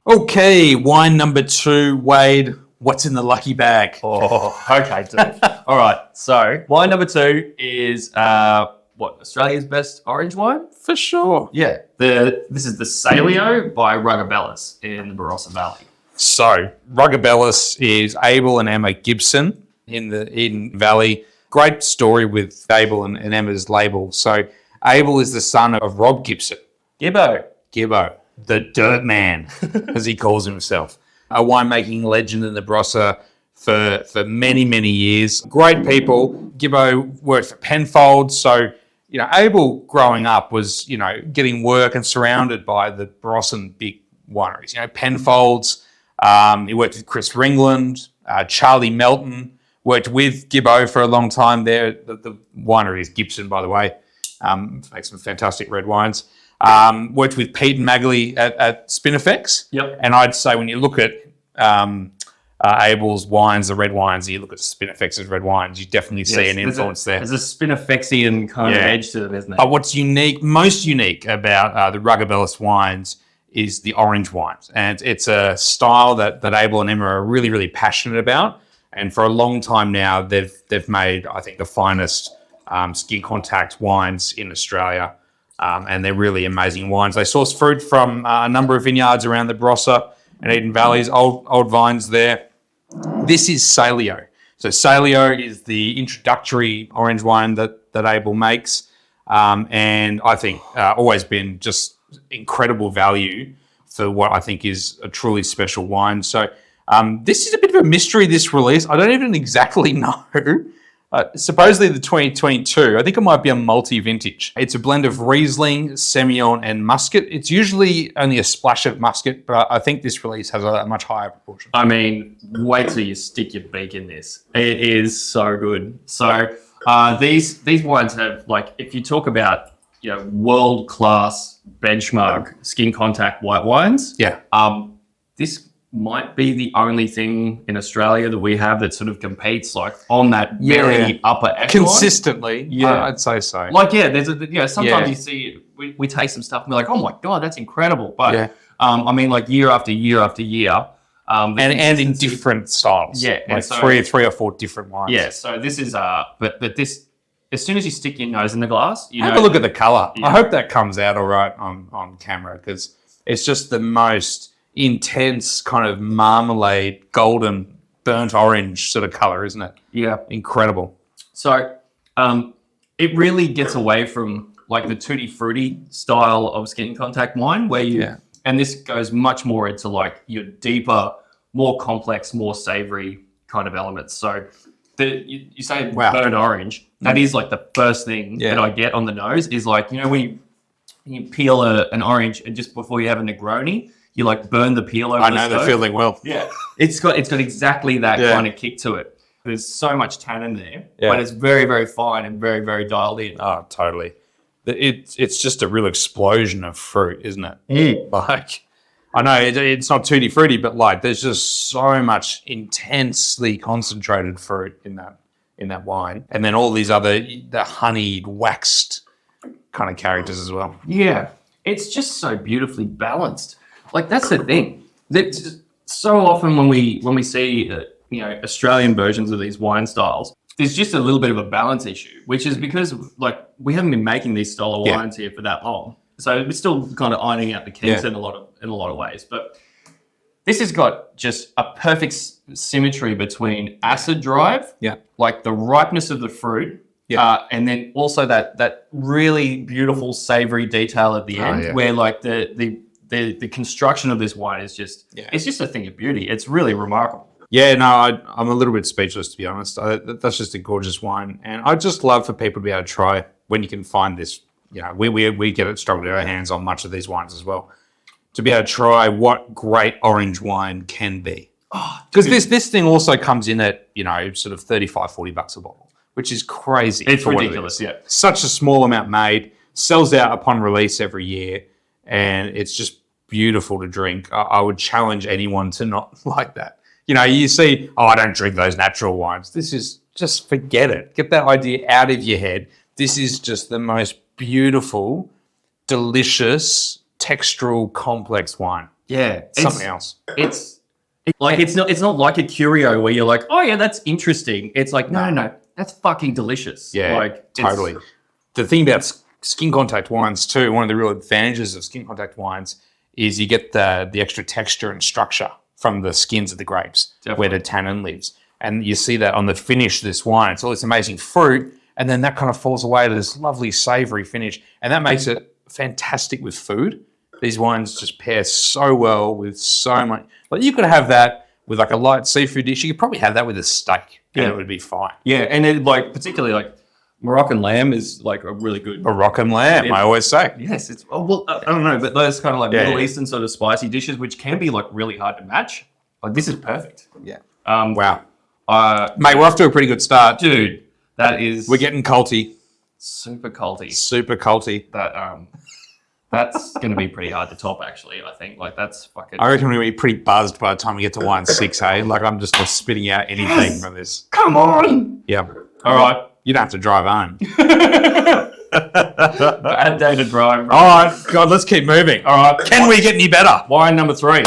Okay, wine number 2, Wade. What's in the lucky bag? Oh, okay, dude. All right. So wine number 2 is Australia's best orange wine? For sure. Yeah. This is the Salo by Ruggabellus in the Barossa Valley. So Ruggabellus is Able and Emma Gibson in the Eden Valley. Great story with Able and Emma's label. So Able is the son of Rob Gibson. Gibbo, the dirt man, as he calls himself. A winemaking legend in the Barossa for many, many years. Great people. Gibbo worked for Penfolds. So, Able growing up was, getting work and surrounded by the Barossan big wineries. Penfolds. He worked with Chris Ringland, Charlie Melton. Worked with Gibbo for a long time there. The winery is Gibson, by the way. Makes some fantastic red wines. Worked with Pete and Magley at Spinifex. Yep. And I'd say when you look at Abel's wines, the red wines, you look at Spinifex's red wines, you definitely see an influence there. There's a Spinifixian kind of edge to them, isn't there? What's most unique about the Ruggabellus wines is the orange wines. And it's a style that Able and Emma are really, really passionate about. And for a long time now, they've made, I think, the finest skin contact wines in Australia. And they're really amazing wines. They source fruit from a number of vineyards around the Barossa and Eden Valleys, old vines there. This is Salo. So Salo is the introductory orange wine that Able makes. And I think always been just incredible value for what I think is a truly special wine. So this is a bit of a mystery, this release. I don't even exactly know. Supposedly the 2022, I think it might be a multi-vintage. It's a blend of Riesling, Semillon, and Muscat. It's usually only a splash of Muscat, but I think this release has a much higher proportion. I mean, wait till you stick your beak in this. It is so good. So these wines have, if you talk about world-class benchmark skin contact white wines, this might be the only thing in Australia that we have that sort of competes on that very upper echelon. Consistently, I'd say so. Sometimes you see we taste some stuff and we're like, oh my God, that's incredible. But year after year after year. And in different styles. Yeah. Three or four different wines. Yeah, so this is, but this, as soon as you stick your nose in the glass, have a look at the colour. Yeah. I hope that comes out all right on camera because it's just the most intense kind of marmalade, golden, burnt orange sort of colour, isn't it? Yeah. Incredible. So it really gets away from the tutti frutti style of skin contact wine where and this goes much more into your deeper, more complex, more savoury kind of elements. So you say burnt orange, that is the first thing that I get on the nose is when you peel an orange and just before you have a Negroni, you burn the peel over I know the feeling well. Yeah. It's got exactly that kind of kick to it. There's so much tannin there, but it's very, very fine and very, very dialed in. Oh, totally. It's just a real explosion of fruit, isn't it? I know it's not tutti frutti, but there's just so much intensely concentrated fruit in that wine. And then all these the honeyed, waxed kind of characters as well. Yeah. It's just so beautifully balanced. That's the thing. So often when we see Australian versions of these wine styles, there's just a little bit of a balance issue, which is because we haven't been making these style of wines here for that long, so we're still kind of ironing out the kinks in a lot of ways. But this has got just a perfect symmetry between acid drive, the ripeness of the fruit, and then also that really beautiful savoury detail at the end, where the construction of this wine is just it's just a thing of beauty. It's really remarkable. Yeah, no, I'm a little bit speechless, to be honest. That's just a gorgeous wine. And I just love for people to be able to try when you can find this. We get it struggle to our hands on much of these wines as well. To be able to try what great orange wine can be. Because this thing also comes in at, sort of $35-40 a bottle, which is crazy. It's ridiculous, Such a small amount made, sells out upon release every year, and it's just beautiful to drink. I would challenge anyone to not like that. You see, I don't drink those natural wines. This is just forget it. Get that idea out of your head. This is just the most beautiful, delicious, textural, complex wine. Yeah, Something else. It's not like a curio where you're like, oh yeah, that's interesting. It's like no, that's fucking delicious. Yeah, like totally. The thing about skin contact wines too, one of the real advantages of skin contact wines is you get the extra texture and structure from the skins of the grapes where the tannin lives. And you see that on the finish of this wine. It's all this amazing fruit, and then that kind of falls away to this lovely savoury finish. And that makes it fantastic with food. These wines just pair so well with so much. Like you could have that with like a light seafood dish. You could probably have that with a steak and it would be fine. Yeah, and it like particularly like Moroccan lamb is like a really good Moroccan lamb, I always say. Yes, it's I don't know, but those kind of like Middle Eastern sort of spicy dishes, which can be like really hard to match. Like this is perfect. Yeah. Wow. Mate, we're off to a pretty good start. Dude, that is... We're getting culty. Super culty. Super culty. That's going to be pretty hard to top, actually, I think. Like, that's fucking... I reckon we're going to be pretty buzzed by the time we get to wine 6, hey? Like, I'm just not spitting out anything from this. Come on! Yeah. All right. You don't have to drive home. Bad day to drive. All right. God, let's keep moving. All right. Can we get any better? Wine number 3.